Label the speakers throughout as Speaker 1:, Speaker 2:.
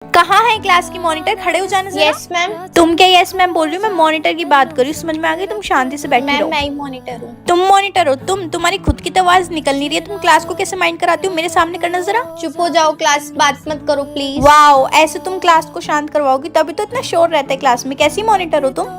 Speaker 1: कहाँ है क्लास की मॉनिटर? खड़े हो जाने से।
Speaker 2: Yes ma'am.
Speaker 1: तुम क्या यस मैम बोल रही हो? मैं मॉनिटर की बात कर रही हूँ, समझ में आ गई? तुम शांति से बैठी
Speaker 2: मैम
Speaker 1: रहो।
Speaker 2: मैं ही मॉनिटर हूँ।
Speaker 1: तुम मॉनिटर हो? तुम्हारी खुद की तो आवाज निकल नहीं रही है। तुम क्लास को कैसे माइंड कराती हो? मेरे सामने करना जरा।
Speaker 2: चुप हो जाओ, क्लास बात मत करो प्लीज।
Speaker 1: वाओ, ऐसे तुम क्लास को शांत करवाओगी? तभी तो इतना शोर रहता है क्लास में। कैसी मॉनिटर हो तुम?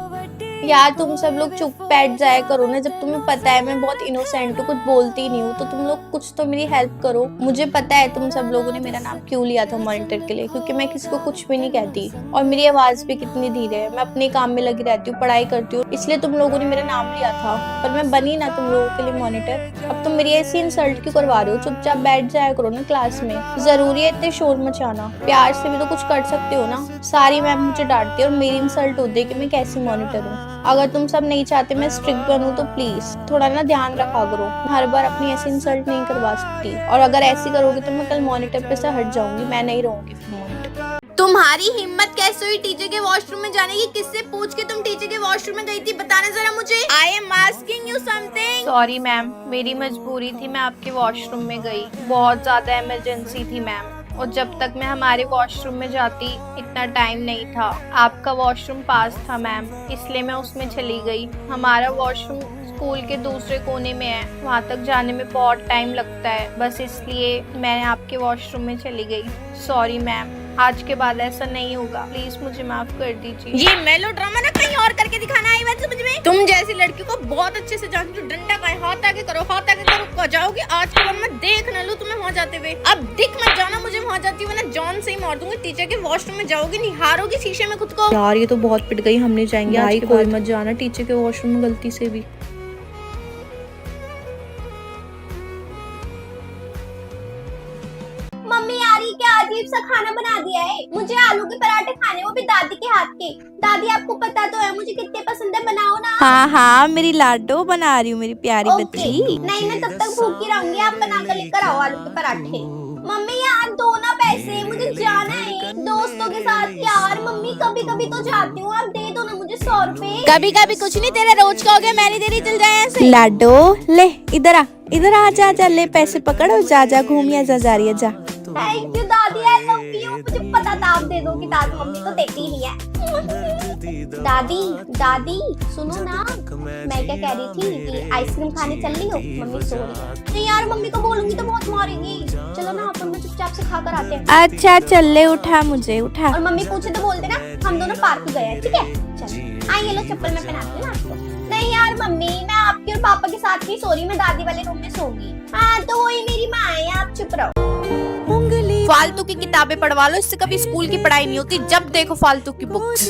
Speaker 2: यार तुम सब लोग चुप बैठ जाया करो ना, जब तुम्हें पता है मैं बहुत इनोसेंट हूँ, कुछ बोलती नहीं हूँ, तो तुम लोग कुछ तो मेरी हेल्प करो। मुझे पता है तुम सब लोगों ने मेरा नाम क्यों लिया था मॉनिटर के लिए, क्योंकि मैं किसी को कुछ भी नहीं कहती और मेरी आवाज भी कितनी धीरे है। मैं अपने काम में लगी रहती हूँ, पढ़ाई करती हूँ, इसलिए तुम लोगों ने मेरा नाम लिया था। पर मैं बनी ना तुम लोगों के लिए मॉनिटर। अब तुम मेरी ऐसी इंसल्ट क्यों करवा रहे हो? चुपचाप बैठ जाया करो ना क्लास में। जरूरी है इतने शोर मचाना? प्यार से भी तो कुछ कर सकते हो ना। सारी मैम मुझे डांटती है और मेरी इंसल्ट होती है कि मैं कैसी मॉनिटर हूँ। अगर तुम सब नहीं चाहते मैं स्ट्रिक्ट बनूं तो प्लीज थोड़ा ना ध्यान रखा करो। हर बार अपनी ऐसी इंसल्ट नहीं करवा सकती, और अगर ऐसी करोगे तो मैं कल मॉनिटर पे से हट जाऊंगी, मैं नहीं रहूंगी फिर मॉनिटर।
Speaker 1: तुम्हारी हिम्मत कैसे हुई टीचर के वॉशरूम में जाने की? किससे पूछ के तुम टीचर के वॉशरूम में गई थी? बताना जरा मुझे। I am asking you something.
Speaker 3: Sorry ma'am, मेरी मजबूरी थी, मैं आपके वॉशरूम में गई। बहुत ज्यादा इमरजेंसी थी मैम, और जब तक मैं हमारे वॉशरूम में जाती इतना टाइम नहीं था। आपका वॉशरूम पास था मैम, इसलिए मैं उसमें चली गई। हमारा वॉशरूम स्कूल के दूसरे कोने में है, वहाँ तक जाने में बहुत टाइम लगता है, बस इसलिए मैं आपके वॉशरूम में चली गई। सॉरी मैम, आज के बाद ऐसा नहीं होगा, प्लीज मुझे माफ कर दीजिए।
Speaker 1: ये मेलोड्रामा ना कहीं और करके दिखाना आई बात समझ में? तुम जैसी लड़की को बहुत अच्छे से जानती हूँ। डंडा का हाथ आगे करो, हाथ आगे करो, जाओगी आज के बाद मैं देख न लूं तुम्हें वहाँ जाते हुए। अब दिख मत जाना मुझे वहाँ जाती हुई, वरना जॉन से ही मार दूंगी। टीचर के वॉशरूम में जाओगी, निहारोगी शीशे में खुद को। यार ये तो बहुत पिट गई, हम नहीं जाएंगे भाई, कोई मत जाना टीचर के वॉशरूम में गलती से भी।
Speaker 2: मम्मी यार ये क्या अजीब सा खाना बना दिया है। मुझे आलू के पराठे खाने, वो भी दादी के हाथ के। दादी आपको पता तो है मुझे कितने पसंद है, बनाओ ना।
Speaker 1: हाँ हाँ मेरी लाडो बना रही हूँ, मेरी प्यारी बच्ची।
Speaker 2: नहीं मैं तब तक भूखी रहूंगी, आप बना कर लेकर आओ आलू के पराठे। मम्मी यार दो ना पैसे, मुझे जाना है दोस्तों के साथ। यार मम्मी कभी कभी तो जाती हूँ, आप दे दो ना मुझे 100 रुपए।
Speaker 1: कभी कभी कुछ नहीं, तेरा रोज का हो गया, मैं नहीं दे रही, चल जाए ऐसे। लाडो ले इधर आ, इधर आ, जा जा ले पैसे पकड़ और जा जा घूमिया जा रही है, जा।
Speaker 2: थैंक यू दादी, आई लव यू। मुझे पता था आप दे दोगी, दादी मम्मी तो देती ही नहीं है। दादी दादी सुनो ना, मैं क्या कह रही थी कि आइसक्रीम खाने चल रही हो? मम्मी सो रही है। नहीं यार मम्मी को बोलूंगी तो बहुत मारेंगी। चलो ना अपन में चुपचाप से खा कर आते हैं।
Speaker 1: अच्छा चल ले, उठा मुझे, उठा।
Speaker 2: और मम्मी पूछे तो बोल देना हम दोनों पार्क गए हैं, ठीक है? चल आई ये लो चप्पल मैं पहनाती हूँ ना आपको। नहीं यार मम्मी मैं आपके और पापा के साथ नहीं सो रही, मैं दादी वाले रूम में सोऊंगी। हाँ तो वही मेरी माँ है, आप चुप रहो।
Speaker 1: फालतू की किताबें पढ़वा लो, इससे कभी स्कूल की पढ़ाई नहीं होती। जब देखो फालतू की बुक्स।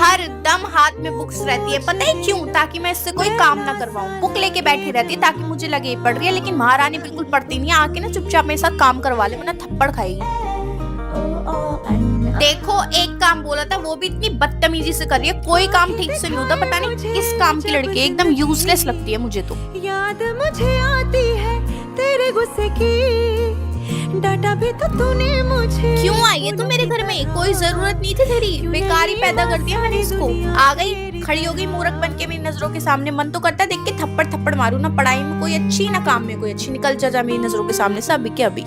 Speaker 1: हर दम हाथ में बुक्स रहती है, पता है क्यों? ताकि मैं इससे कोई काम ना करवाऊं। बुक लेके बैठी रहती है ताकि मुझे लगे पढ़ रही है, लेकिन महारानी बिल्कुल पढ़ती नहीं है। आके ना चुपचाप मेरे साथ काम करवा ले, वरना थप्पड़ खाएगी। देखो एक काम बोला था, वो भी इतनी बदतमीजी से कर रही है। कोई काम ठीक से नहीं होता, पता नहीं किस काम की लड़की है, एकदम यूजलेस लगती है मुझे तो।
Speaker 4: याद मुझे आती है तेरे गुस्से की, डांटा भी तो तूने मुझे।
Speaker 1: क्यों आई है तू मेरे घर में? कोई जरूरत नहीं थी तेरी, बेकार ही पैदा कर दिया मैंने इसको। आ गई, खड़ी हो गई मूर्ख बन के मेरी नजरों के सामने। मन तो करता है देख के थप्पड़ थप्पड़ मारू, ना पढ़ाई में कोई अच्छी ना काम में कोई अच्छी। निकल जा मेरी नजरों के सामने से अभी के अभी।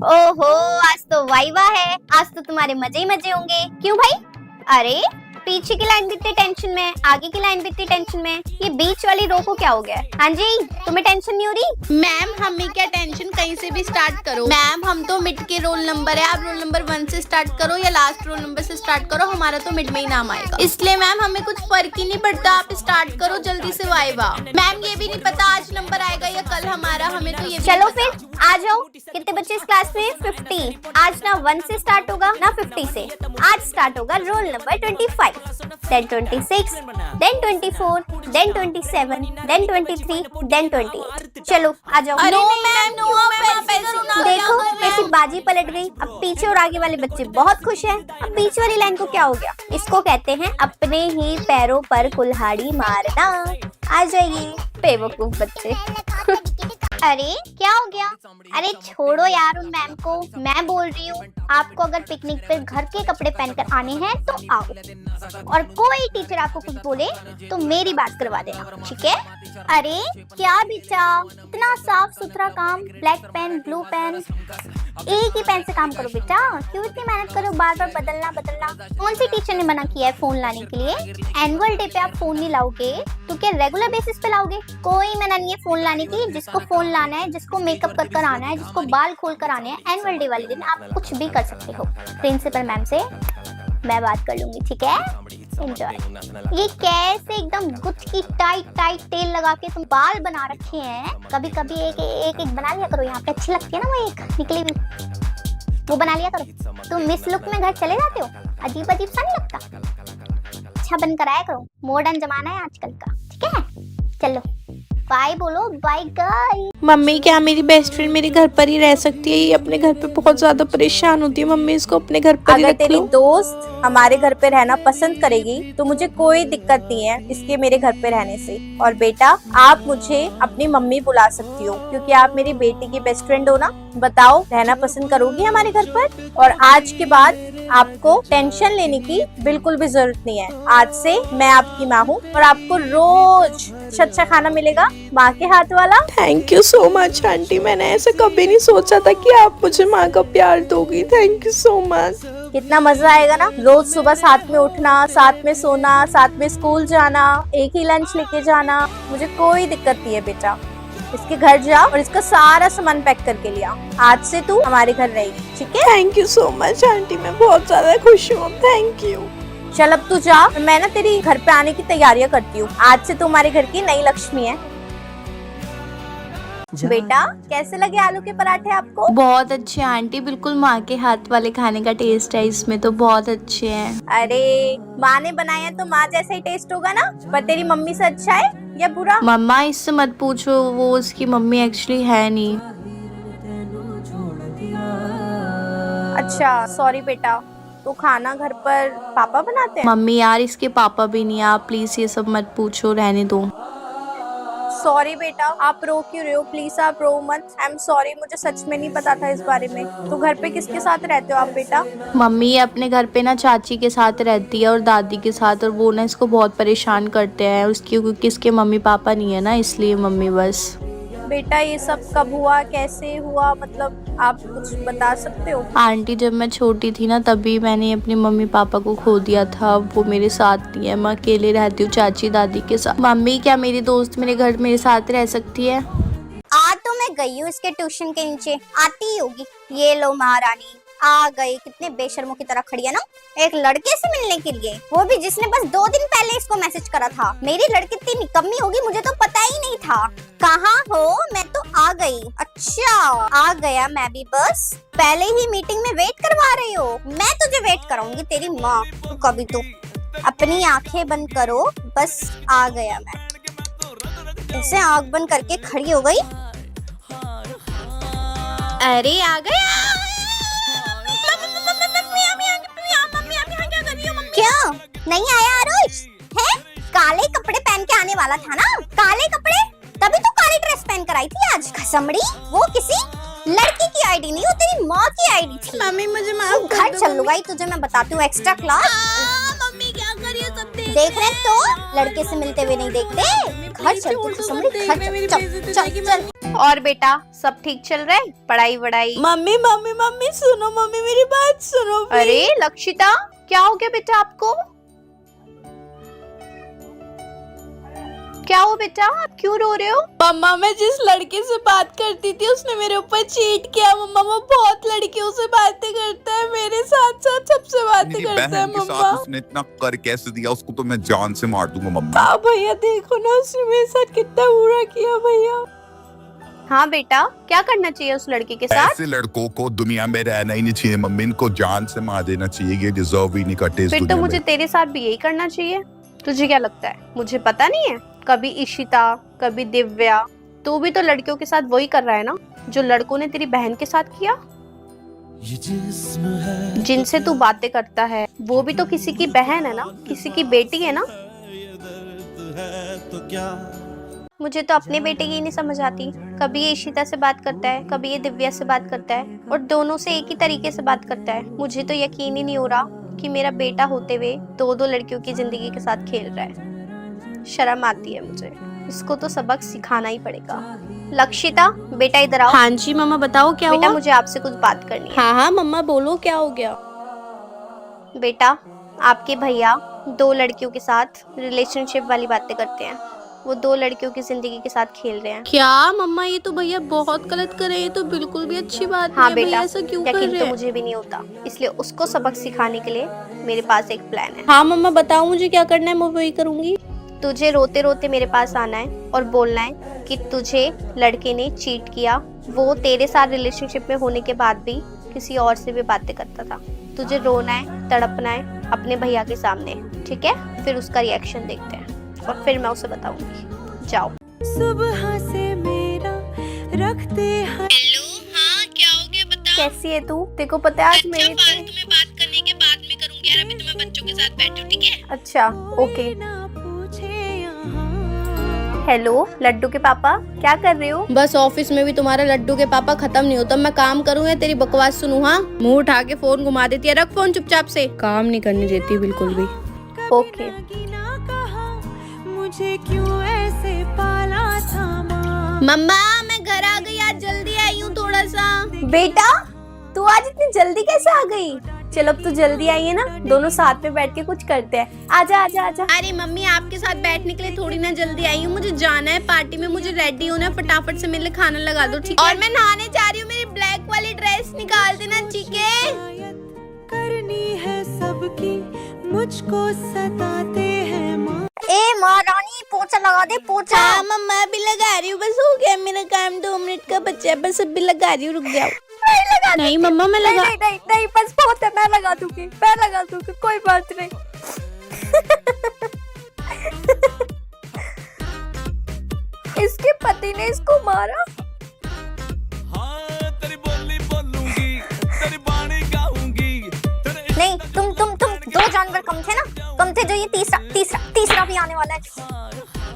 Speaker 2: ओहो आज तो वाइवा है, आज तो तुम्हारे मजे ही मजे होंगे। क्यों भाई? अरे पीछे की लाइन भी इतनी टेंशन में, आगे की लाइन भी इतनी टेंशन में, ये बीच वाली रो को क्या हो गया? हाँ जी तुम्हें टेंशन नहीं हो रही?
Speaker 1: मैम हमें क्या टेंशन, कहीं से भी स्टार्ट करो। मैम हम तो मिड के रोल नंबर है, आप रोल नंबर 1 से स्टार्ट करो या लास्ट रोल नंबर से स्टार्ट करो, हमारा तो मिड में ही नाम आएगा। इसलिए मैम हमें कुछ फर्क ही नहीं पड़ता, आप स्टार्ट करो जल्दी से वाइवा। मैम ये भी नहीं पता आज नंबर आएगा या कल हमारा, हमें तो ये भी
Speaker 2: चलो फिर आ जाओ। कितने बच्चे इस क्लास में? 50। आज ना 1 से स्टार्ट होगा ना 50 से। आज स्टार्ट होगा roll number 25, then 26, then 24, then 27, then 23, then 28। चलो आ जाओ।
Speaker 1: नो मैम नो,
Speaker 2: देखो कैसी बाजी पलट गई। अब पीछे और आगे वाले बच्चे बहुत खुश हैं। अब पीछे वाली लाइन को क्या हो गया? इसको कहते हैं अपने ही पैरों पर कुल्हाड़ी मारना। आ जाइए बेवकूफ बच्चे।
Speaker 5: अरे क्या हो गया? अरे छोड़ो यार उन मैम को, मैं बोल रही हूँ आपको अगर पिकनिक पे घर के कपड़े पहनकर आने हैं तो आओ, और कोई टीचर आपको कुछ बोले तो मेरी बात करवा देना, ठीक है? अरे क्या बेटा, इतना साफ सुथरा काम, ब्लैक पेन ब्लू पेन, एक ही पेन से काम करो बेटा, क्यों इतनी मेहनत करो, बार बार बदलना। कौन सी टीचर ने मना किया है फोन लाने के लिए? एनुअल डे पे आप फोन नहीं लाओगे तो क्या रेगुलर बेसिस पे लाओगे? कोई मना नहीं है फोन लाने की, जिसको फोन लाना है, जिसको मेकअप कर आना है, जिसको बाल खोल कर आने हैं, एनुअल डे वाले दिन आप कुछ भी कर सकते हो। प्रिंसिपल मैम से मैं बात कर लूंगी, ठीक है? एंजॉय। ये कैसे एकदम गुच्छ की टाइट तेल लगा के तुम बाल बना रखे हैं, कभी कभी एक बना लिया करो, यहाँ पे अच्छी लगती है ना वो एक निकली हुई, वो बना लिया करो। तुम मिस लुक में घर चले जाते हो, अजीब सा नहीं लगता? अच्छा बनकर आया करो, मॉडर्न जमाना है आजकल का, ठीक है? चलो बाय बोलो, बाय गाइस।
Speaker 2: मम्मी क्या मेरी बेस्ट फ्रेंड मेरे घर पर ही रह सकती है? ये अपने घर पे बहुत ज्यादा परेशान होती है, मम्मी इसको अपने घर पर ही रख लो। अगर तेरी दोस्त हमारे घर पे रहना पसंद करेगी तो मुझे कोई दिक्कत नहीं है इसके मेरे घर पे रहने से। और बेटा आप मुझे अपनी मम्मी बुला सकती हो क्योंकि आप मेरी बेटी की बेस्ट फ्रेंड हो ना। बताओ रहना पसंद करोगी हमारे घर पर? और आज के बाद आपको टेंशन लेने की बिल्कुल भी जरूरत नहीं है। आज से मैं आपकी माँ हूँ और आपको रोज अच्छा खाना मिलेगा माँ के हाथ वाला। Thank you so much aunty, मैंने ऐसा कभी नहीं सोचा था कि आप मुझे माँ का प्यार दोगी। Thank you so much. कितना मजा आएगा ना, रोज सुबह साथ में उठना, साथ में सोना, साथ में स्कूल जाना, एक ही लंच लेके जाना। मुझे कोई दिक्कत नहीं है बेटा, इसके घर जा और इसका सारा सामान पैक करके लिया। आज से तू हमारे घर रहेगी, ठीक है? Thank you so much aunty, मैं बहुत ज्यादा खुश हूँ। Thank you. चल अब तू जा, मैं ना तेरी घर पे आने की तैयारियां करती हूँ। आज से तू हमारे घर की नई लक्ष्मी है। बेटा कैसे लगे आलू के पराठे आपको?
Speaker 3: बहुत अच्छे आंटी, बिल्कुल माँ के हाथ वाले खाने का टेस्ट है इसमें, तो बहुत अच्छे हैं।
Speaker 2: अरे माँ ने बनाया तो माँ जैसा ही टेस्ट होगा ना, पर तेरी मम्मी से अच्छा है या बुरा?
Speaker 3: मम्मा इससे मत पूछो, वो उसकी मम्मी एक्चुअली है नहीं।
Speaker 2: अच्छा सॉरी बेटा, तो खाना घर पर पापा बनाते हैं?
Speaker 3: मम्मी यार इसके पापा भी नहीं, आप प्लीज ये सब मत पूछो, रहने दो।
Speaker 2: सॉरी बेटा, आप रो क्यों रहे हो? प्लीज आप रो मत। आई एम सॉरी, मुझे सच में नहीं पता था इस बारे में। तो घर पे किसके साथ रहते हो आप बेटा?
Speaker 3: मम्मी अपने घर पे ना चाची के साथ रहती है और दादी के साथ, और वो ना इसको बहुत परेशान करते हैं उसकी, क्योंकि इसके मम्मी पापा नहीं है ना, इसलिए मम्मी बस।
Speaker 2: बेटा ये सब कब हुआ, कैसे हुआ, मतलब आप कुछ बता सकते हो?
Speaker 3: आंटी जब मैं छोटी थी ना तभी मैंने अपने मम्मी पापा को खो दिया था, वो मेरे साथ नहीं है, मैं अकेले रहती हूँ चाची दादी के साथ। मम्मी क्या मेरी दोस्त मेरे घर मेरे साथ रह सकती है?
Speaker 5: आज तो मैं गई हूँ इसके ट्यूशन के नीचे, आती ही होगी। ये लो महारानी आ गई, कितने बेशर्मों की तरह खड़ी है ना, एक लड़के से मिलने के लिए, वो भी जिसने बस 2 दिन पहले इसको मैसेज करा था। मेरी लड़की इतनी निकम्मी होगी मुझे तो पता ही नहीं था। कहाँ हो? मैं तो आ गई। अच्छा आ गया मैं भी, बस पहले ही मीटिंग में वेट करवा रही हो? मैं तुझे वेट कराऊंगी तेरी माँ कभी। तो अपनी आंखें बंद करो, बस आ गया मैं। ऐसे आंख बंद करके खड़ी हो गई।
Speaker 1: अरे आ गया।
Speaker 5: क्या नहीं आया आरुष? है काले कपड़े पहन के आने वाला था ना, काले कपड़े, तभी तो काली ड्रेस पहन कर आई थी आज। खसमड़ी, वो किसी लड़की की आईडी नहीं, वो तेरी माँ की आईडी थी।
Speaker 1: मम्मी मुझे माफ कर
Speaker 5: घर
Speaker 1: दो।
Speaker 5: चल लूंगा तुझे मैं बताती हूँ एक्स्ट्रा क्लास।
Speaker 1: मम्मी क्या करिए, सब
Speaker 5: देख रहे तो लड़के से मिलते हुए नहीं देखते। घर चल तू खसमड़ी, घर चल।
Speaker 3: और बेटा सब ठीक चल रहा है, पढ़ाई वढ़ाई?
Speaker 2: मम्मी मम्मी मम्मी सुनो, मम्मी मेरी बात सुनो।
Speaker 3: अरे लक्षिता क्या हो गया बेटा आपको? क्या हो बेटा, आप क्यों रो रहे हो?
Speaker 2: मम्मा मैं जिस लड़के से बात करती थी उसने मेरे ऊपर चीट किया। मम्मा वो बहुत लड़कियों से बातें करता है, मेरे साथ साथ सबसे बातें करता है। मम्मा
Speaker 6: उसने इतना कर कैसे दिया उसको, तो मैं जान से मार दूंगा मम्मी।
Speaker 2: हाँ भैया देखो ना उसने मेरे साथ कितना बुरा किया भैया।
Speaker 3: हाँ बेटा क्या करना चाहिए उस लड़के के साथ?
Speaker 6: ऐसे लड़कों को दुनिया में रहना ही नहीं चाहिए मम्मी, इनको जान से मार देना चाहिए, ये डिजर्व ही नहीं करते इस
Speaker 3: फिर तो
Speaker 6: दुनिया
Speaker 3: मुझे
Speaker 6: में।
Speaker 3: तेरे साथ भी यही करना चाहिए। तुझे क्या लगता है मुझे पता नहीं है? कभी इशिता, कभी दिव्या, तू भी तो लड़कियों के साथ वही कर रहा है ना जो लड़कों ने तेरी बहन के साथ किया। जिनसे तू बातें करता है वो भी तो किसी की बहन है ना, किसी की बेटी है ना।
Speaker 2: मुझे तो अपने बेटे की ही नहीं समझ आती। कभी ये इशिता से बात करता है, कभी ये दिव्या से बात करता है, और दोनों से एक ही तरीके से बात करता है। मुझे तो यकीन ही नहीं हो रहा कि मेरा बेटा होते हुए दो लड़कियों की जिंदगी के साथ खेल रहा है। शर्म आती है मुझे। इसको तो सबक सिखाना ही पड़ेगा। लक्षिता, बेटा इधर आओ।
Speaker 1: हाँ जी मम्मा, बताओ क्या
Speaker 2: बेटा
Speaker 1: हुआ?
Speaker 2: मुझे आपसे कुछ बात करनी है।
Speaker 1: हाँ हाँ मम्मा, बोलो क्या हो गया?
Speaker 2: बेटा, आपके भैया दो लड़कियों के साथ रिलेशनशिप वाली बातें करते हैं। वो दो लड़कियों की जिंदगी के साथ खेल रहे हैं।
Speaker 1: क्या मम्मा, ये तो भैया बहुत गलत कर रहे हैं। ये तो बिल्कुल भी अच्छी बात नहीं
Speaker 2: हाँ
Speaker 1: है।
Speaker 2: बेटा,
Speaker 1: भैया ऐसा क्यों कर
Speaker 2: यकीन
Speaker 1: रहे
Speaker 2: तो
Speaker 1: हैं?
Speaker 2: मुझे भी नहीं होता, इसलिए उसको सबक सिखाने के लिए मेरे पास एक प्लान है।
Speaker 1: हाँ मम्मा, बताओ मुझे क्या करना है, मैं वही करूंगी।
Speaker 2: तुझे रोते रोते मेरे पास आना है और बोलना है कि तुझे लड़के ने चीट किया। वो तेरे साथ रिलेशनशिप में होने के बाद भी किसी और से भी बातें करता था। तुझे रोना है, तड़पना है अपने भैया के सामने, ठीक है? फिर उसका रिएक्शन देखते हैं और फिर मैं उसे बताऊंगी। जाओ।
Speaker 4: सुबह से मेरा रखते हैं।
Speaker 1: हेलो, हाँ क्या हो गया बता।
Speaker 2: कैसी है तू? देखो पता है आज मेरी
Speaker 1: फालतू में बात करने के बाद में करूंगी यार, अभी तो मैं बच्चों के साथ बैठी हूँ, ठीक है?
Speaker 2: अच्छा ओके।
Speaker 4: ना पूछे यहाँ।
Speaker 2: हेलो लड्डू के पापा, क्या कर रहे हो?
Speaker 1: बस ऑफिस में भी तुम्हारा लड्डू के पापा खत्म नहीं होता। मैं काम करूँ या तेरी बकवास सुनूं? हाँ, मुंह उठा के फोन घुमा देती है। रख फोन चुपचाप से। काम नहीं करने देती बिल्कुल भी।
Speaker 2: ओके।
Speaker 4: कभी ना कहा मुझे क्यों ऐसे पाला था माँ।
Speaker 1: मम्मा, मैं घर आ गई, आज जल्दी आई हूँ थोड़ा सा।
Speaker 2: बेटा, तू आज इतनी जल्दी कैसे आ गई? चलो अब तू जल्दी आई है ना, दोनों साथ में बैठ के कुछ करते हैं। आजा आजा आजा।
Speaker 1: अरे मम्मी, आपके साथ बैठने के लिए थोड़ी ना जल्दी आई हूँ। मुझे जाना है पार्टी में, मुझे रेडी होना है। फटाफट से मेरे लिए खाना लगा दो, ठीक है? और मैं नहाने जा रही हूँ। मेरी ब्लैक वाली ड्रेस निकाल देना, ठीक है?
Speaker 4: शायद करनी है सबकी, मुझको सताते हैं माँ।
Speaker 2: ए महारानी, पोछा लगा दे, पोछा।
Speaker 1: हाँ मम्मा, अभी लगा रही हूँ। बस हो गया मेरा काम, 2 मिनट का बच्चा है। बस अभी लगा रही हूँ, रुक जाओ। नहीं मम्मा, मैं लगा।
Speaker 2: नहीं बस बहुत है, मैं लगा दूंगी, कोई बात नहीं। इसके पति ने इसको मारा। नहीं, तुम दो जानवर कम थे ना, कम थे जो ये तीसरा भी आने वाला है।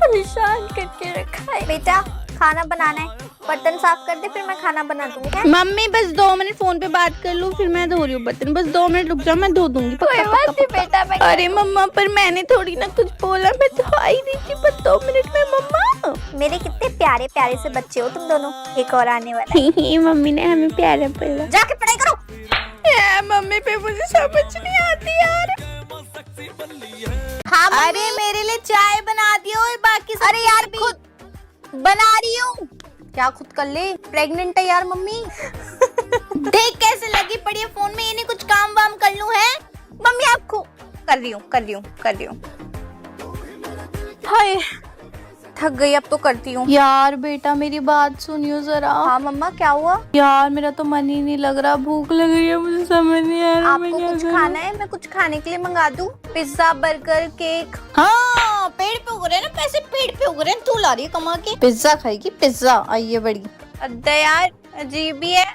Speaker 2: परेशान करके रखा है। बेटा, खाना बनाना है, बर्तन साफ कर दे, फिर मैं खाना बना दूंगी। है?
Speaker 1: मम्मी बस 2 मिनट फोन पे बात कर लूँ, फिर मैं धो रही हूँ बर्तन। बस 2 मिनट रुक जाओ, मैं धो दूंगी।
Speaker 2: कोई बात नहीं बेटा, मैं
Speaker 1: अरे मम्मा, पर मैंने थोड़ी ना कुछ बोला। मैं धो आई रही थी बस 2 मिनट में मम्मा।
Speaker 2: मेरे कितने प्यारे प्यारे से बच्चे हो तुम दोनों। एक और आने वाला है।
Speaker 1: मम्मी ने हमें प्यारा बोला।
Speaker 2: जाके पढ़ाई करो।
Speaker 1: मम्मी पे मुझे समझ नहीं आती यार।
Speaker 2: हाँ
Speaker 1: अरे मेरे लिए चाय बना दियो और बाकी सब।
Speaker 2: अरे यार खुद बना रही हूँ। क्या खुद कर ले? प्रेग्नेंट है यार मम्मी।
Speaker 1: देख कैसे लगी पड़ी है फोन में। ये नहीं कुछ काम वाम कर लूं है?
Speaker 2: मम्मी आपको कर रही हूँ। हाय, थक गई, अब तो करती हूँ।
Speaker 3: यार बेटा मेरी बात सुनियो जरा।
Speaker 2: हाँ मम्मा, क्या हुआ?
Speaker 3: यार मेरा तो मन ही नहीं लग रहा, भूख लग रही है, मुझे समझ नहीं आ रहा मैं
Speaker 2: आपको
Speaker 3: क्या
Speaker 2: कुछ
Speaker 3: करूं।
Speaker 2: खाना है? मैं कुछ खाने के लिए मंगा दूँ? Pizza, burger, cake.
Speaker 1: हाँ, पेड़ पे उग रहे हैं ना पैसे, पेड़ पे उग रहे हैं। तू ला रही है कमा के। पिज्जा खाएगी? पिज्जा आई है बड़ी।
Speaker 2: अद्दा यार, अजीब ही है।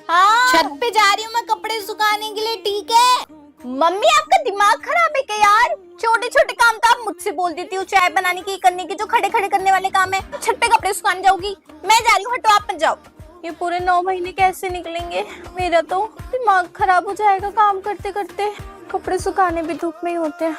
Speaker 1: हाँ, छत पे जा रही हूँ मैं कपड़े सुखाने के लिए, ठीक है?
Speaker 2: मम्मी आपका दिमाग खराब है क्या यार? छोटे छोटे काम तो आप मुझसे बोल देती हो, चाय बनाने की, करने की, जो खड़े खड़े करने वाले काम है। छत पे कपड़े सुखाने जाओगी? मैं जा रही हूँ, हटो, आप मत जाओ। ये पूरे 9 महीने कैसे निकलेंगे? मेरा तो दिमाग खराब हो जाएगा काम करते करते। कपड़े सुखाने भी धूप में ही होते हैं।